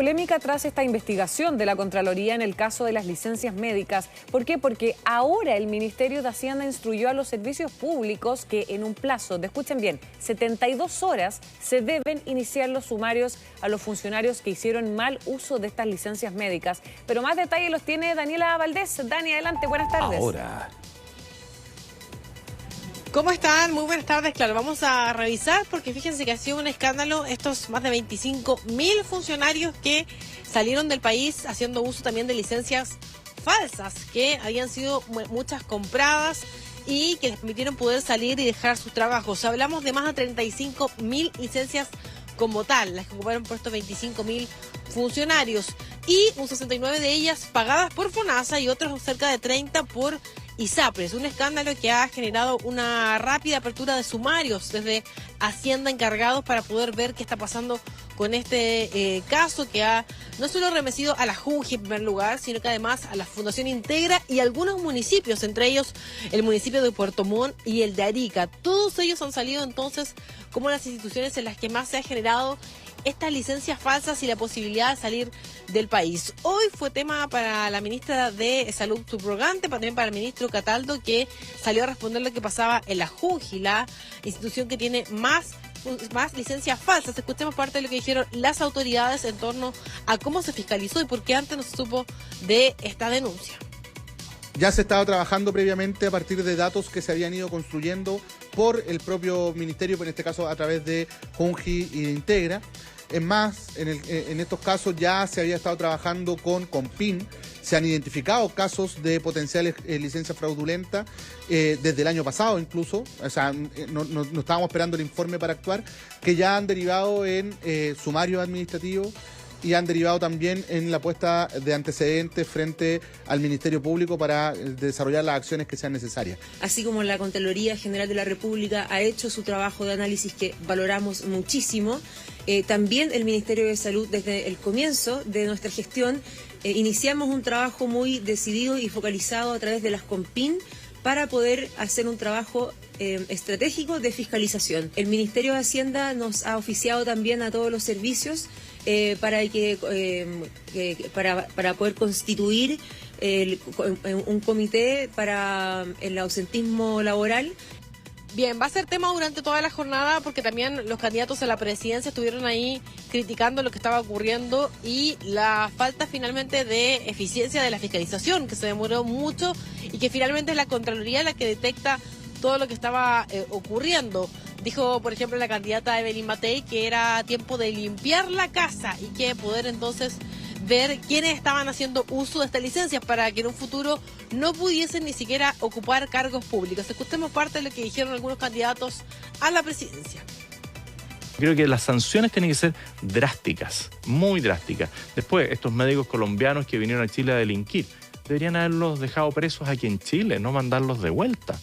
Polémica tras esta investigación de la Contraloría en el caso de las licencias médicas. ¿Por qué? Porque ahora el Ministerio de Hacienda instruyó a los servicios públicos que en un plazo de, escuchen bien, 72 horas se deben iniciar los sumarios a los funcionarios que hicieron mal uso de estas licencias médicas. Pero más detalles los tiene Daniela Valdés. Dani, adelante, buenas tardes. Ahora. ¿Cómo están? Muy buenas tardes. Claro, vamos a revisar porque fíjense que ha sido un escándalo estos más de 25.000 funcionarios que salieron del país haciendo uso también de licencias falsas que habían sido muchas compradas y que les permitieron poder salir y dejar sus trabajos. Hablamos de más de 35.000 licencias como tal, las que ocuparon por estos 25.000 funcionarios y un 69 de ellas pagadas por FONASA y otros cerca de 30 por ISAPRES. Un escándalo que ha generado una rápida apertura de sumarios desde Hacienda encargados para poder ver qué está pasando con este caso que ha no solo remecido a la Junji en primer lugar, sino que además a la Fundación Integra y algunos municipios, entre ellos el municipio de Puerto Montt y el de Arica. Todos ellos han salido entonces como las instituciones en las que más se ha generado estas licencias falsas y la posibilidad de salir del país. Hoy fue tema para la ministra de Salud subrogante, también para el ministro Cataldo, que salió a responder lo que pasaba en la Junji, la institución que tiene más licencias falsas. Escuchemos parte de lo que dijeron las autoridades en torno a cómo se fiscalizó y por qué antes no se supo de esta denuncia. Ya se estaba trabajando previamente a partir de datos que se habían ido construyendo por el propio ministerio, en este caso a través de Junji y de Integra. Es más, en estos casos ya se había estado trabajando con PIN, se han identificado casos de potenciales licencias fraudulentas desde el año pasado incluso, o sea, no estábamos esperando el informe para actuar, que ya han derivado en sumarios administrativos y han derivado también en la puesta de antecedentes frente al Ministerio Público para desarrollar las acciones que sean necesarias. Así como la Contraloría General de la República ha hecho su trabajo de análisis que valoramos muchísimo, también el Ministerio de Salud desde el comienzo de nuestra gestión iniciamos un trabajo muy decidido y focalizado a través de las COMPIN para poder hacer un trabajo estratégico de fiscalización. El Ministerio de Hacienda nos ha oficiado también a todos los servicios para poder constituir un comité para el ausentismo laboral. Bien, va a ser tema durante toda la jornada porque también los candidatos a la presidencia estuvieron ahí criticando lo que estaba ocurriendo y la falta finalmente de eficiencia de la fiscalización, que se demoró mucho y que finalmente es la Contraloría la que detecta todo lo que estaba ocurriendo. Dijo, por ejemplo, la candidata Evelyn Matei que era tiempo de limpiar la casa y que poder entonces ver quiénes estaban haciendo uso de estas licencias para que en un futuro no pudiesen ni siquiera ocupar cargos públicos. Escuchemos parte de lo que dijeron algunos candidatos a la presidencia. Creo que las sanciones tienen que ser drásticas, muy drásticas. Después, estos médicos colombianos que vinieron a Chile a delinquir, deberían haberlos dejado presos aquí en Chile, no mandarlos de vuelta.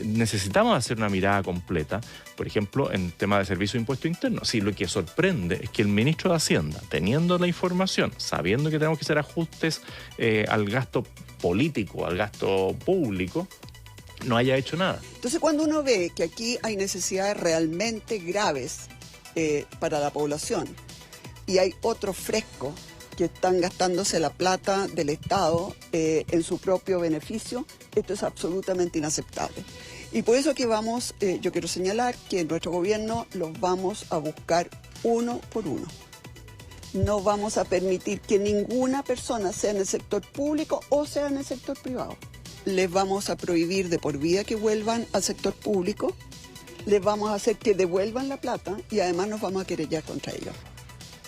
Necesitamos hacer una mirada completa, por ejemplo, en tema de servicio de impuesto interno. Sí, lo que sorprende es que el ministro de Hacienda, teniendo la información, sabiendo que tenemos que hacer ajustes al gasto político, al gasto público, no haya hecho nada. Entonces, cuando uno ve que aquí hay necesidades realmente graves para la población y hay otros frescos que están gastándose la plata del Estado en su propio beneficio, esto es absolutamente inaceptable. Y por eso que vamos, yo quiero señalar que en nuestro gobierno los vamos a buscar uno por uno. No vamos a permitir que ninguna persona, sea en el sector público o sea en el sector privado. Les vamos a prohibir de por vida que vuelvan al sector público, les vamos a hacer que devuelvan la plata y además nos vamos a querellar contra ellos.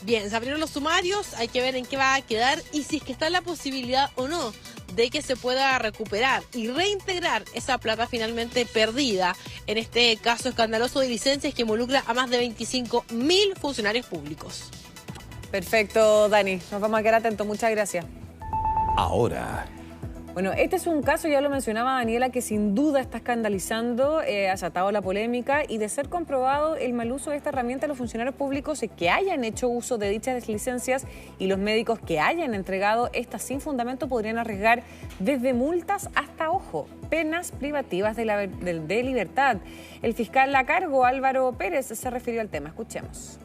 Bien, se abrieron los sumarios, hay que ver en qué va a quedar y si es que está la posibilidad o no de que se pueda recuperar y reintegrar esa plata finalmente perdida en este caso escandaloso de licencias que involucra a más de 25.000 funcionarios públicos. Perfecto, Dani. Nos vamos a quedar atentos. Muchas gracias. Ahora. Bueno, este es un caso, ya lo mencionaba Daniela, que sin duda está escandalizando, ha desatado la polémica y de ser comprobado el mal uso de esta herramienta, los funcionarios públicos que hayan hecho uso de dichas licencias y los médicos que hayan entregado estas sin fundamento podrían arriesgar desde multas hasta, ojo, penas privativas de libertad. El fiscal a cargo, Álvaro Pérez, se refirió al tema. Escuchemos.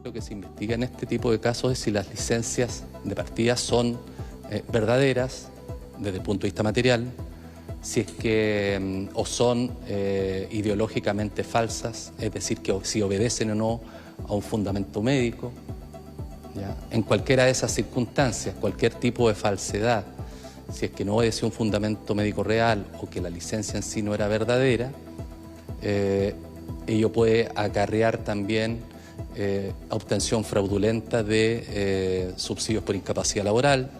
Lo que se investiga en este tipo de casos es si las licencias de partida son verdaderas desde el punto de vista material, si es que o son ideológicamente falsas, es decir, que si obedecen o no a un fundamento médico. ¿Ya? En cualquiera de esas circunstancias, cualquier tipo de falsedad, si es que no obedece un fundamento médico real o que la licencia en sí no era verdadera, ello puede acarrear también obtención fraudulenta de subsidios por incapacidad laboral,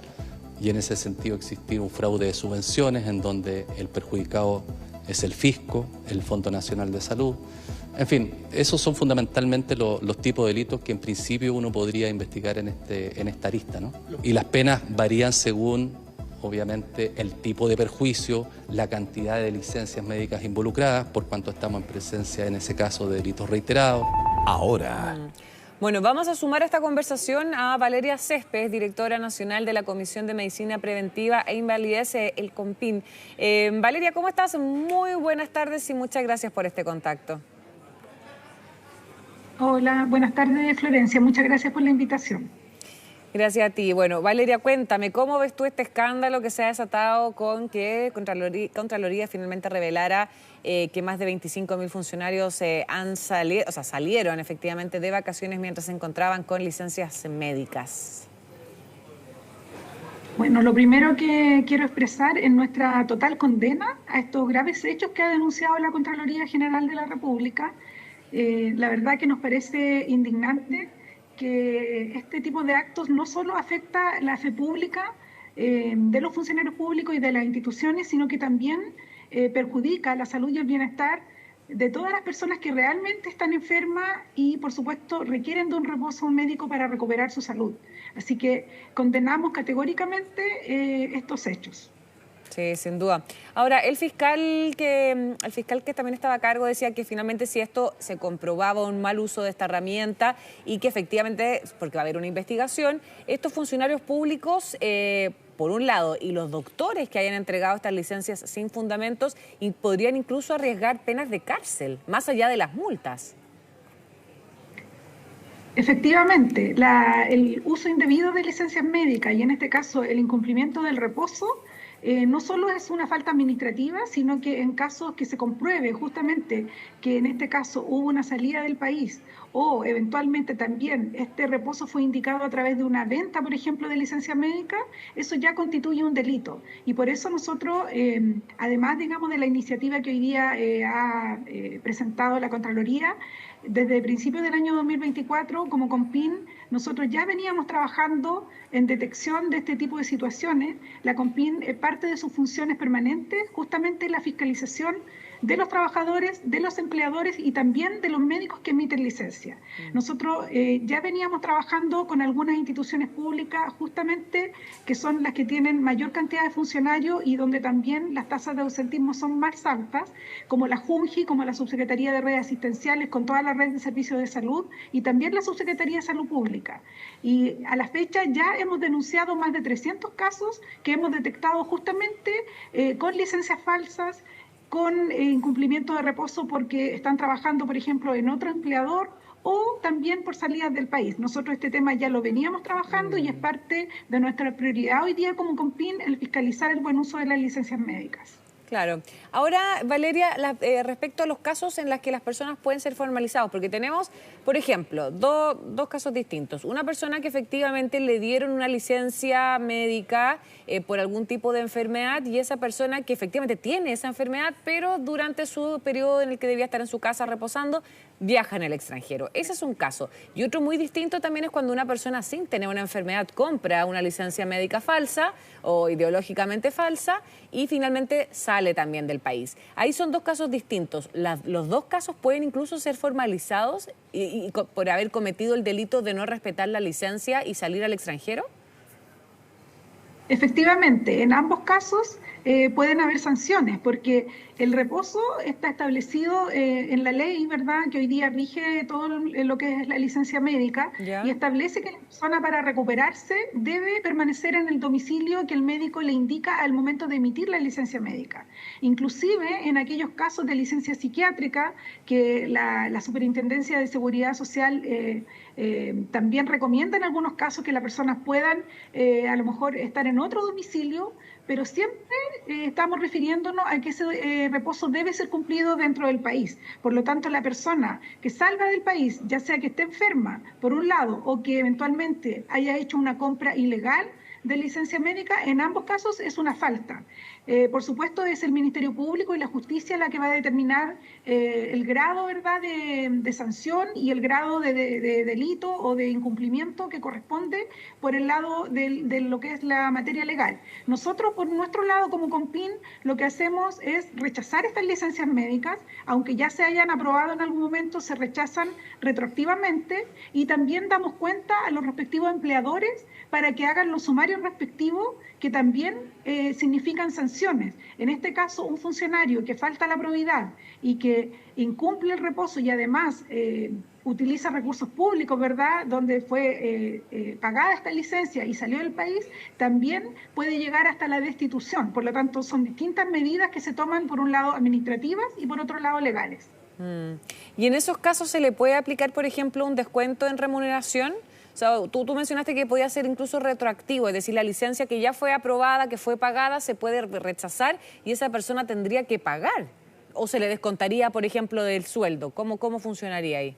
y en ese sentido existir un fraude de subvenciones en donde el perjudicado es el fisco, el Fondo Nacional de Salud. En fin, esos son fundamentalmente los tipos de delitos que en principio uno podría investigar en esta arista, ¿no? Y las penas varían según, obviamente, el tipo de perjuicio, la cantidad de licencias médicas involucradas, por cuanto estamos en presencia, en ese caso, de delitos reiterados. Ahora. Bueno, vamos a sumar a esta conversación a Valeria Céspedes, directora nacional de la Comisión de Medicina Preventiva e Invalidez, el COMPIN. Valeria, ¿cómo estás? Muy buenas tardes y muchas gracias por este contacto. Hola, buenas tardes, Florencia. Muchas gracias por la invitación. Gracias a ti. Bueno, Valeria, cuéntame, ¿cómo ves tú este escándalo que se ha desatado con que Contraloría finalmente revelara que más de 25.000 funcionarios salieron efectivamente de vacaciones mientras se encontraban con licencias médicas? Bueno, lo primero que quiero expresar es nuestra total condena a estos graves hechos que ha denunciado la Contraloría General de la República. La verdad que nos parece indignante que este tipo de actos no solo afecta la fe pública de los funcionarios públicos y de las instituciones, sino que también perjudica la salud y el bienestar de todas las personas que realmente están enfermas y, por supuesto, requieren de un reposo médico para recuperar su salud. Así que condenamos categóricamente estos hechos. Sí, sin duda. Ahora, el fiscal que también estaba a cargo decía que finalmente si esto se comprobaba un mal uso de esta herramienta y que efectivamente, porque va a haber una investigación, estos funcionarios públicos, por un lado, y los doctores que hayan entregado estas licencias sin fundamentos, podrían incluso arriesgar penas de cárcel, más allá de las multas. Efectivamente, el uso indebido de licencias médicas y en este caso el incumplimiento del reposo no solo es una falta administrativa, sino que en casos que se compruebe justamente que en este caso hubo una salida del país o eventualmente también este reposo fue indicado a través de una venta, por ejemplo, de licencia médica, eso ya constituye un delito. Y por eso nosotros, además, digamos, de la iniciativa que hoy día ha presentado la Contraloría, desde principios del año 2024, como COMPIN, nosotros ya veníamos trabajando en detección de este tipo de situaciones. La COMPIN, parte de sus funciones permanentes, justamente la fiscalización de los trabajadores, de los empleadores y también de los médicos que emiten licencia. Nosotros ya veníamos trabajando con algunas instituciones públicas justamente que son las que tienen mayor cantidad de funcionarios y donde también las tasas de ausentismo son más altas, como la JUNGI, como la Subsecretaría de Redes Asistenciales, con toda la red de servicios de salud y también la Subsecretaría de Salud Pública. Y a la fecha ya hemos denunciado más de 300 casos que hemos detectado justamente con licencias falsas, con incumplimiento de reposo porque están trabajando, por ejemplo, en otro empleador o también por salidas del país. Nosotros este tema ya lo veníamos trabajando y es parte de nuestra prioridad hoy día como COMPIN el fiscalizar el buen uso de las licencias médicas. Claro. Ahora, Valeria, respecto a los casos en los que las personas pueden ser formalizados, porque tenemos, por ejemplo, dos casos distintos. Una persona que efectivamente le dieron una licencia médica por algún tipo de enfermedad y esa persona que efectivamente tiene esa enfermedad, pero durante su periodo en el que debía estar en su casa reposando, viaja en el extranjero. Ese es un caso. Y otro muy distinto también es cuando una persona sin tener una enfermedad compra una licencia médica falsa o ideológicamente falsa y finalmente sale también del país. Ahí son dos casos distintos. Los dos casos pueden incluso ser formalizados y por haber cometido el delito de no respetar la licencia y salir al extranjero. Efectivamente, en ambos casos pueden haber sanciones, porque el reposo está establecido en la ley, ¿verdad?, que hoy día rige todo lo que es la licencia médica, y establece que la persona para recuperarse debe permanecer en el domicilio que el médico le indica al momento de emitir la licencia médica. Inclusive en aquellos casos de licencia psiquiátrica que la Superintendencia de Seguridad Social También recomienda en algunos casos que las personas puedan a lo mejor estar en otro domicilio, pero siempre estamos refiriéndonos a que ese reposo debe ser cumplido dentro del país. Por lo tanto, la persona que salga del país, ya sea que esté enferma, por un lado, o que eventualmente haya hecho una compra ilegal de licencia médica, en ambos casos es una falta. Por supuesto, es el Ministerio Público y la Justicia la que va a determinar el grado, ¿verdad?, de sanción y el grado de delito o de incumplimiento que corresponde por el lado de lo que es la materia legal. Nosotros, por nuestro lado, como CONPIN, lo que hacemos es rechazar estas licencias médicas, aunque ya se hayan aprobado en algún momento, se rechazan retroactivamente, y también damos cuenta a los respectivos empleadores para que hagan los sumarios respectivos, que también significan sanciones. En este caso, un funcionario que falta a la probidad y que incumple el reposo y además utiliza recursos públicos, ¿verdad?, donde fue pagada esta licencia y salió del país, también puede llegar hasta la destitución. Por lo tanto, son distintas medidas que se toman, por un lado administrativas y por otro lado legales. ¿Y en esos casos se le puede aplicar, por ejemplo, un descuento en remuneración? O sea, tú mencionaste que podía ser incluso retroactivo, es decir, la licencia que ya fue aprobada, que fue pagada, se puede rechazar y esa persona tendría que pagar. ¿O se le descontaría, por ejemplo, del sueldo? ¿Cómo funcionaría ahí?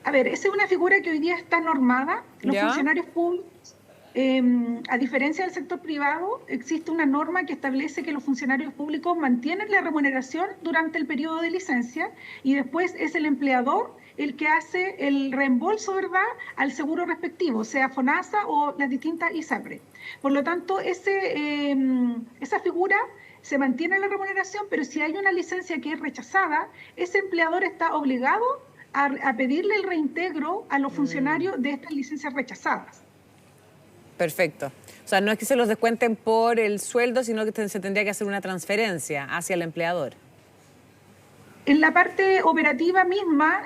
A ver, esa es una figura que hoy día está normada. Los funcionarios públicos, a diferencia del sector privado, existe una norma que establece que los funcionarios públicos mantienen la remuneración durante el periodo de licencia y después es el empleador el que hace el reembolso, ¿verdad?, al seguro respectivo, sea FONASA o las distintas ISAPRE. Por lo tanto, esa figura se mantiene la remuneración, pero si hay una licencia que es rechazada, ese empleador está obligado a pedirle el reintegro a los funcionarios de estas licencias rechazadas. Perfecto. O sea, no es que se los descuenten por el sueldo, sino que se tendría que hacer una transferencia hacia el empleador. En la parte operativa misma,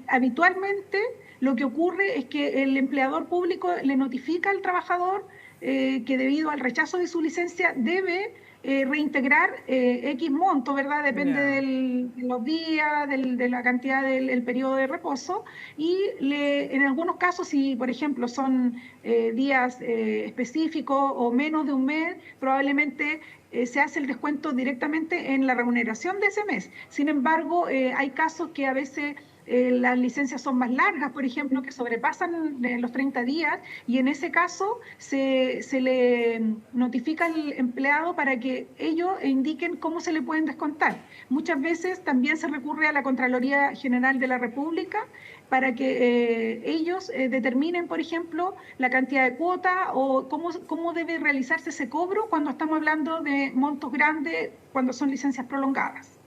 habitualmente lo que ocurre es que el empleador público le notifica al trabajador que debido al rechazo de su licencia debe reintegrar X monto, ¿verdad? Depende de los días, de la cantidad del periodo de reposo, y en algunos casos, si por ejemplo son días específicos o menos de un mes, probablemente se hace el descuento directamente en la remuneración de ese mes. Sin embargo, hay casos que a veces las licencias son más largas, por ejemplo, que sobrepasan los 30 días, y en ese caso se le notifica al empleado para que ellos indiquen cómo se le pueden descontar. Muchas veces también se recurre a la Contraloría General de la República para que ellos determinen, por ejemplo, la cantidad de cuota o cómo debe realizarse ese cobro cuando estamos hablando de montos grandes, cuando son licencias prolongadas.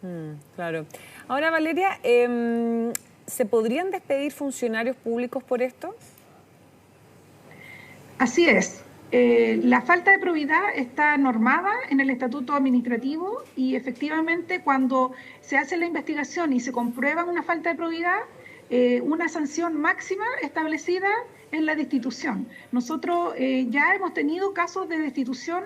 Claro. Ahora, Valeria, ¿se podrían despedir funcionarios públicos por esto? Así es. La falta de probidad está normada en el Estatuto Administrativo y efectivamente cuando se hace la investigación y se comprueba una falta de probidad, una sanción máxima establecida en la destitución. Nosotros ya hemos tenido casos de destitución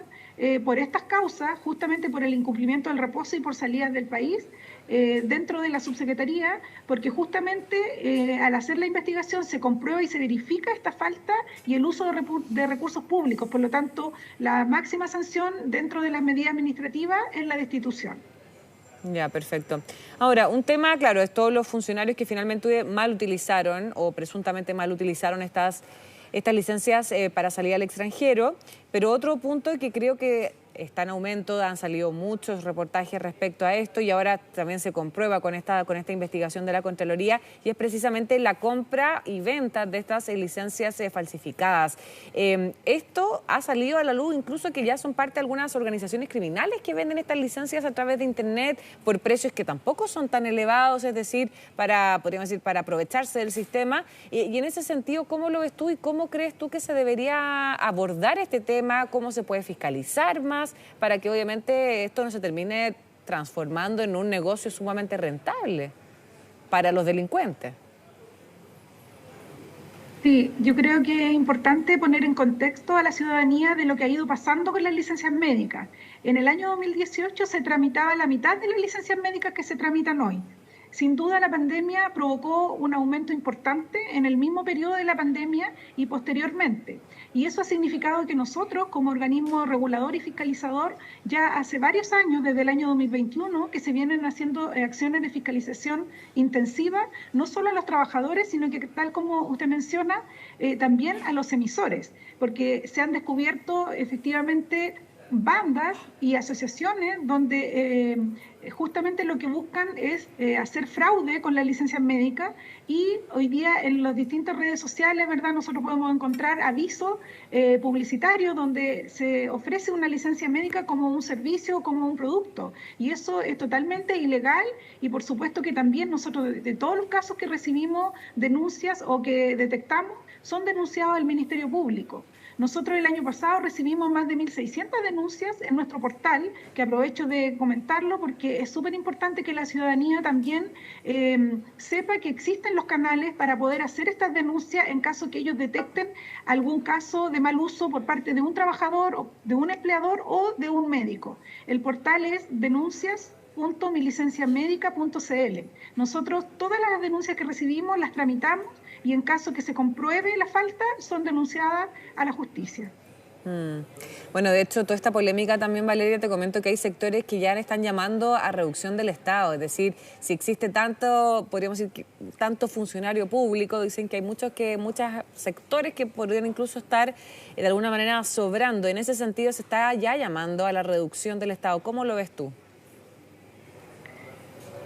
por estas causas, justamente por el incumplimiento del reposo y por salidas del país, dentro de la subsecretaría, porque justamente al hacer la investigación se comprueba y se verifica esta falta y el uso de recursos públicos. Por lo tanto, la máxima sanción dentro de las medidas administrativas es la destitución. Ya, perfecto. Ahora, un tema, claro, es todos los funcionarios que finalmente mal utilizaron o presuntamente mal utilizaron estas licencias para salir al extranjero, pero otro punto que creo que está en aumento, han salido muchos reportajes respecto a esto y ahora también se comprueba con esta investigación de la Contraloría, y es precisamente la compra y venta de estas licencias falsificadas. Esto ha salido a la luz incluso que ya son parte de algunas organizaciones criminales que venden estas licencias a través de Internet por precios que tampoco son tan elevados, es decir, podríamos decir, para aprovecharse del sistema. Y en ese sentido, ¿cómo lo ves tú y cómo crees tú que se debería abordar este tema? ¿Cómo se puede fiscalizar más para que obviamente esto no se termine transformando en un negocio sumamente rentable para los delincuentes? Sí, yo creo que es importante poner en contexto a la ciudadanía de lo que ha ido pasando con las licencias médicas. En el año 2018 se tramitaba la mitad de las licencias médicas que se tramitan hoy. Sin duda la pandemia provocó un aumento importante en el mismo periodo de la pandemia y posteriormente. Y eso ha significado que nosotros, como organismo regulador y fiscalizador, ya hace varios años, desde el año 2021, que se vienen haciendo acciones de fiscalización intensiva, no solo a los trabajadores, sino que, tal como usted menciona, también a los emisores, porque se han descubierto efectivamente bandas y asociaciones donde justamente lo que buscan es hacer fraude con las licencias médicas, y hoy día en las distintas redes sociales, ¿verdad?, nosotros podemos encontrar avisos publicitarios donde se ofrece una licencia médica como un servicio, como un producto, y eso es totalmente ilegal. Y por supuesto que también nosotros, de todos los casos que recibimos denuncias o que detectamos, son denunciados al Ministerio Público. Nosotros el año pasado recibimos más de 1.600 denuncias en nuestro portal, que aprovecho de comentarlo porque es súper importante que la ciudadanía también sepa que existen los canales para poder hacer estas denuncias en caso que ellos detecten algún caso de mal uso por parte de un trabajador, de un empleador o de un médico. El portal es denuncias.milicenciamédica.cl. Nosotros todas las denuncias que recibimos las tramitamos y en caso que se compruebe la falta son denunciadas a la justicia. Bueno, de hecho, toda esta polémica también, Valeria, te comento que hay sectores que ya están llamando a reducción del Estado. Es decir, si existe tanto, podríamos decir, que tanto funcionario público, dicen que hay muchos sectores que podrían incluso estar de alguna manera sobrando. En ese sentido, se está ya llamando a la reducción del Estado. ¿Cómo lo ves tú?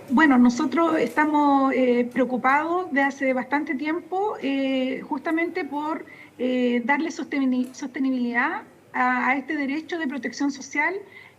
Bueno, nosotros estamos preocupados de hace bastante tiempo justamente por darle sostenibilidad a este derecho de protección social,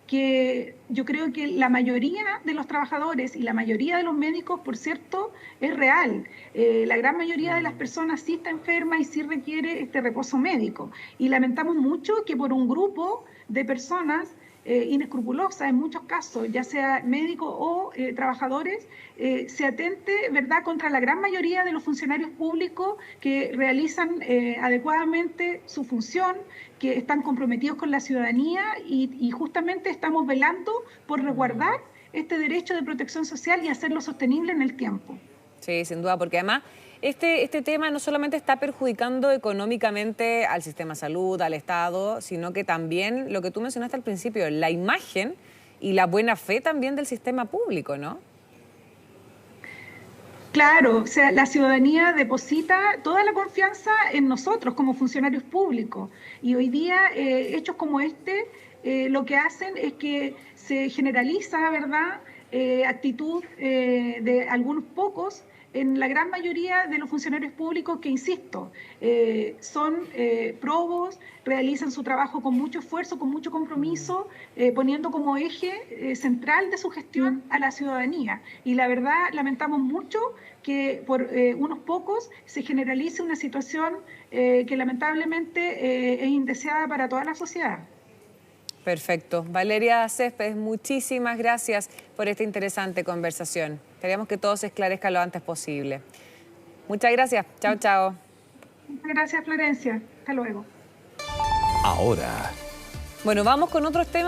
que yo creo que la mayoría de los trabajadores y la mayoría de los médicos, por cierto, es real. La gran mayoría de las personas sí está enferma y sí requiere este reposo médico. Y lamentamos mucho que por un grupo de personas inescrupulosas en muchos casos, ya sea médicos o trabajadores, se atente, ¿verdad?, contra la gran mayoría de los funcionarios públicos que realizan adecuadamente su función, que están comprometidos con la ciudadanía y justamente estamos velando por resguardar este derecho de protección social y hacerlo sostenible en el tiempo. Sí, sin duda, porque además este tema no solamente está perjudicando económicamente al sistema de salud, al Estado, sino que también, lo que tú mencionaste al principio, la imagen y la buena fe también del sistema público, ¿no? Claro, o sea, la ciudadanía deposita toda la confianza en nosotros como funcionarios públicos, y hoy día hechos como lo que hacen es que se generaliza, ¿verdad?, actitud de algunos pocos en la gran mayoría de los funcionarios públicos que, insisto, son probos, realizan su trabajo con mucho esfuerzo, con mucho compromiso, poniendo como eje central de su gestión a la ciudadanía. Y la verdad, lamentamos mucho que por unos pocos se generalice una situación que lamentablemente es indeseada para toda la sociedad. Perfecto. Valeria Céspedes, muchísimas gracias por esta interesante conversación. Queremos que todo se esclarezca lo antes posible. Muchas gracias. Chao, chao. Muchas gracias, Florencia. Hasta luego. Ahora. Bueno, vamos con otros temas.